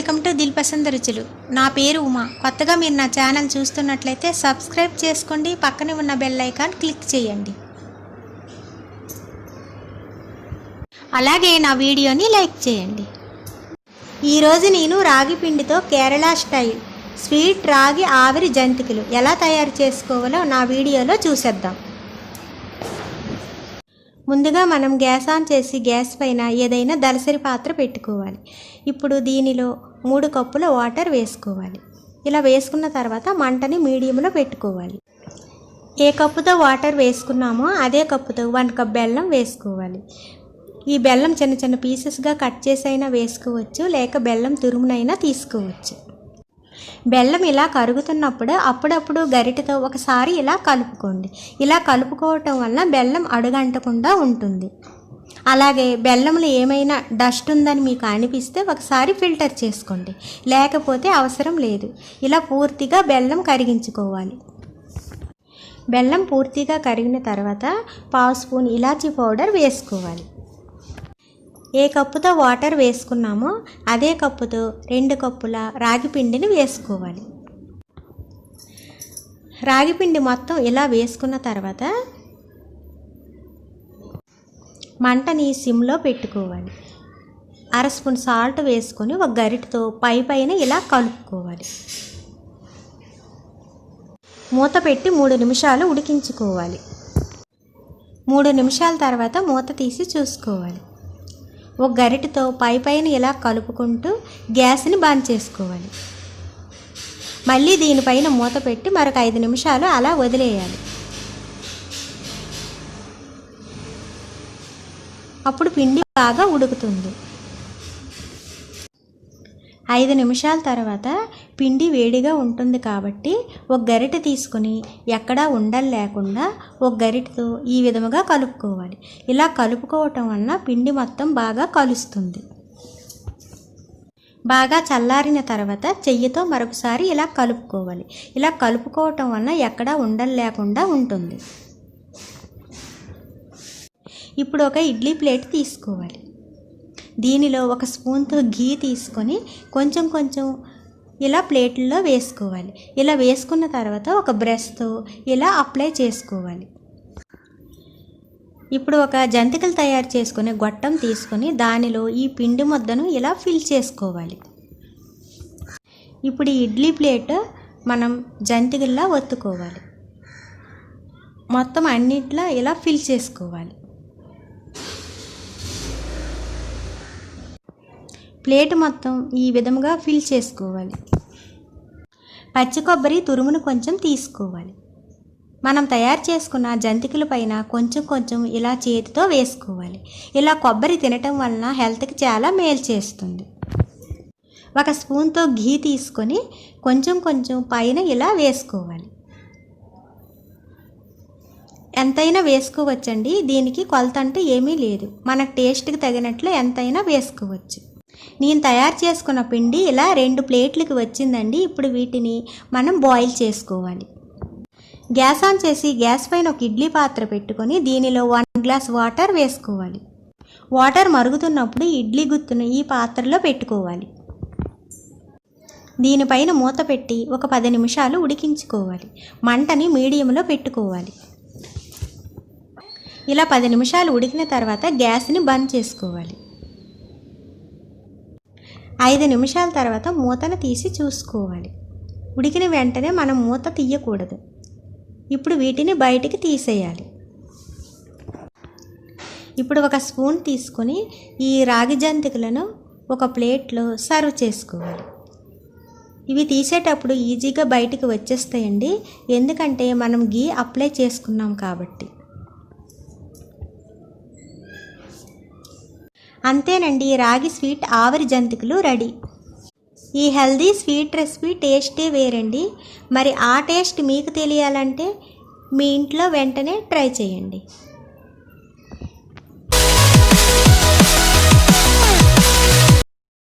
Welcome to Dil పసంద రుచులు. నా పేరు ఉమా. కొత్తగా మీరు నా ఛానల్ చూస్తున్నట్లయితే సబ్స్క్రైబ్ చేసుకోండి, పక్కనే ఉన్న బెల్ ఐకాన్ క్లిక్ చేయండి. అలాగే నా వీడియోని లైక్ చేయండి. ఈరోజు నేను రాగి పిండితో కేరళ స్టైల్ స్వీట్ రాగి ఆవిరి జంతికలు ఎలా తయారు చేసుకోవాలో నా వీడియోలో చూసేద్దాం. ముందుగా మనం గ్యాస్ ఆన్ చేసి గ్యాస్ పైన ఏదైనా దలసరి పాత్ర పెట్టుకోవాలి. ఇప్పుడు దీనిలో 3 కప్పుల వాటర్ వేసుకోవాలి. ఇలా వేసుకున్న తర్వాత మంటని మీడియంలో పెట్టుకోవాలి. ఏ కప్పుతో వాటర్ వేసుకున్నామో అదే కప్పుతో 1 కప్ బెల్లం వేసుకోవాలి. ఈ బెల్లం చిన్న చిన్న పీసెస్గా కట్ చేసైనా వేసుకోవచ్చు, లేక బెల్లం తురుమునైనా తీసుకోవచ్చు. బెల్లం ఇలా కరుగుతున్నప్పుడు అప్పుడప్పుడు గరిటెతో ఒకసారి ఇలా కలుపుకోండి. ఇలా కలుపుకోవటం వల్ల బెల్లం అడుగంటకుండా ఉంటుంది. అలాగే బెల్లంలో ఏమైనా డస్ట్ ఉందని మీకు అనిపిస్తే ఒకసారి ఫిల్టర్ చేసుకోండి, లేకపోతే అవసరం లేదు. ఇలా పూర్తిగా బెల్లం కరిగించుకోవాలి. బెల్లం పూర్తిగా కరిగిన తర్వాత 1/2 స్పూన్ ఇలాచీ పౌడర్ వేసుకోవాలి. ఏ కప్పుతో వాటర్ వేసుకున్నామో అదే కప్పుతో 2 కప్పుల రాగి పిండిని వేసుకోవాలి. రాగి పిండి మొత్తం ఇలా వేసుకున్న తర్వాత మంటని సిమ్లో పెట్టుకోవాలి. 1/2 స్పూన్ సాల్ట్ వేసుకొని ఒక గరిటెతో పైన ఇలా కలుపుకోవాలి. మూత పెట్టి 3 నిమిషాలు ఉడికించుకోవాలి. 3 నిమిషాల తర్వాత మూత తీసి చూసుకోవాలి. ఒక గరిటెతో పైన ఇలా కలుపుకుంటూ గ్యాస్ని బంద్ చేసుకోవాలి. మళ్ళీ దీనిపైన మూత పెట్టి మరొక 5 నిమిషాలు అలా వదిలేయాలి. అప్పుడు పిండి బాగా ఉడుకుతుంది. 5 నిమిషాల తర్వాత పిండి వేడిగా ఉంటుంది కాబట్టి ఒక గరిటె తీసుకొని ఎక్కడా ఉండలు లేకుండా ఒక గరిటెతో ఈ విధముగా కలుపుకోవాలి. ఇలా కలుపుకోవటం వలన పిండి మొత్తం బాగా కలుస్తుంది. బాగా చల్లారిన తర్వాత చెయ్యితో మరొకసారి ఇలా కలుపుకోవాలి. ఇలా కలుపుకోవటం వలన ఎక్కడా ఉండలు లేకుండా ఉంటుంది. ఇప్పుడు ఒక ఇడ్లీ ప్లేట్ తీసుకోవాలి. దీనిలో 1 స్పూన్తో ఘీ తీసుకొని కొంచెం కొంచెం ఇలా ప్లేట్లో వేసుకోవాలి. ఇలా వేసుకున్న తర్వాత ఒక బ్రష్తో ఇలా అప్లై చేసుకోవాలి. ఇప్పుడు ఒక జంతికలు తయారు చేసుకునే గొట్టం తీసుకొని దానిలో ఈ పిండి ముద్దను ఇలా ఫిల్ చేసుకోవాలి. ఇప్పుడు ఈ ఇడ్లీ ప్లేట్ మనం జంతికల్లా ఒత్తుకోవాలి. మొత్తం అన్నిట్లో ఇలా ఫిల్ చేసుకోవాలి. ప్లేట్ మొత్తం ఈ విధముగా ఫిల్ చేసుకోవాలి. పచ్చి కొబ్బరి తురుమును కొంచెం తీసుకోవాలి. మనం తయారు చేసుకున్న జంతికల పైన కొంచెం కొంచెం ఇలా చేతితో వేసుకోవాలి. ఇలా కొబ్బరి తినటం వలన హెల్త్కి చాలా మేలు చేస్తుంది. 1 స్పూన్తో ఘీ తీసుకొని కొంచెం కొంచెం పైన ఇలా వేసుకోవాలి. ఎంతైనా వేసుకోవచ్చండి, దీనికి కొలత అంటూ ఏమీ లేదు. మన టేస్ట్కి తగినట్లు ఎంతైనా వేసుకోవచ్చు. నేను తయారు చేసుకున్న పిండి ఇలా 2 ప్లేట్లకి వచ్చిందండి. ఇప్పుడు వీటిని మనం బాయిల్ చేసుకోవాలి. గ్యాస్ ఆన్ చేసి గ్యాస్ పైన ఒక ఇడ్లీ పాత్ర పెట్టుకొని దీనిలో 1 గ్లాస్ వాటర్ వేసుకోవాలి. వాటర్ మరుగుతున్నప్పుడు ఇడ్లీ గుత్తును ఈ పాత్రలో పెట్టుకోవాలి. దీనిపైన మూత పెట్టి ఒక 10 నిమిషాలు ఉడికించుకోవాలి. మంటని మీడియంలో పెట్టుకోవాలి. ఇలా 10 నిమిషాలు ఉడికిన తర్వాత గ్యాస్ని బంద్ చేసుకోవాలి. 5 నిమిషాల తర్వాత మూతను తీసి చూసుకోవాలి. ఉడికిన వెంటనే మనం మూత తీయకూడదు. ఇప్పుడు వీటిని బయటికి తీసేయాలి. ఇప్పుడు 1 స్పూన్ తీసుకొని ఈ రాగి జంతికలను ఒక ప్లేట్లో సర్వ్ చేసుకోవాలి. ఇవి తీసేటప్పుడు ఈజీగా బయటికి వచ్చేస్తాయండి, ఎందుకంటే మనం ఘీ అప్లై చేసుకున్నాం కాబట్టి. అంతేనండి, రాగి స్వీట్ ఆవిరి జంతికలు రెడీ. ఈ హెల్దీ స్వీట్ రెసిపీ టేస్టే వేరండి. మరి ఆ టేస్ట్ మీకు తెలియాలంటే మీ ఇంట్లో వెంటనే ట్రై చేయండి.